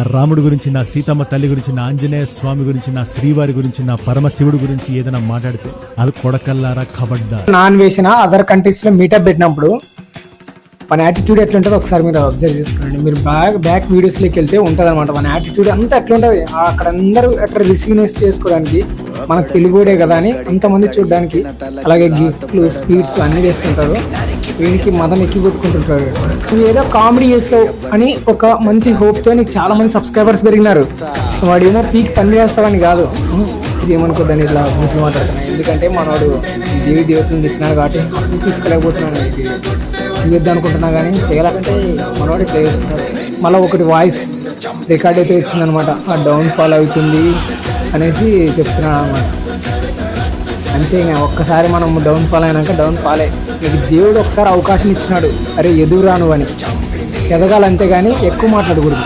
రాముడి గురించి, నా సీతమ్మ తల్లి గురించి, నా ఆంజనేయ స్వామి గురించి, నా శ్రీవారి గురించి, నా పరమశివుడి గురించి ఏదైనా మాట్లాడితే అది కొడకల్లారా కబడ్డా. నాన్ వేసిన అదర్ కంట్రీస్ లో మీటప్ పెట్టినప్పుడు మన యాటిట్యూడ్ ఎట్లుంటుందో ఒకసారి మీరు అబ్జర్వ్ చేసుకోండి. మీరు బ్యాక్ వీడియోస్లోకి వెళ్తే ఉంటుంది అనమాట. మన యాటిట్యూడ్ అంతా ఎట్లుంటుంది, అక్కడ అందరూ అక్కడ రిసీవ్నెస్ చేసుకోవడానికి మనకు తెలుగుడే కదా అని అంతమంది చూడడానికి, అలాగే గిఫ్ట్లు స్వీట్స్ అన్నీ చేస్తుంటారు. వీడికి మదం ఎక్కిపోట్టుకుంటుంటాడు. నువ్వు ఏదో కామెడీ చేస్తావు అని ఒక మంచి హోప్తో నీకు చాలా మంది సబ్స్క్రైబర్స్ పెరిగినారు. వాడేమో పీక్ పని చేస్తావని కాదు, ఏమనుకోద్దని ఇట్లా బూట్లు మాట్లాడుతున్నాయి. ఎందుకంటే మనవాడు దేవి దేవతలను తిట్టినాడు కాబట్టి అసలు తీసుకోలేకపోతున్నాను. చేయొద్దు అనుకుంటున్నా కానీ చేయలేకంటే మనవాడు ప్లే చేస్తున్నాడు. మళ్ళీ ఒకటి వాయిస్ రికార్డ్ అయితే వచ్చిందనమాట, ఆ డౌన్ ఫాల్ అవుతుంది అనేసి చెప్తున్నాడు అనమాట. అంతే ఇంకా ఒక్కసారి మనం డౌన్ ఫాల్ అయినాక డౌన్ ఫాల్ నీకు దేవుడు ఒకసారి అవకాశం ఇచ్చినాడు, అరే ఎదురురాను అని ఎదగాలంతే కానీ ఎక్కువ మాట్లాడకూడదు.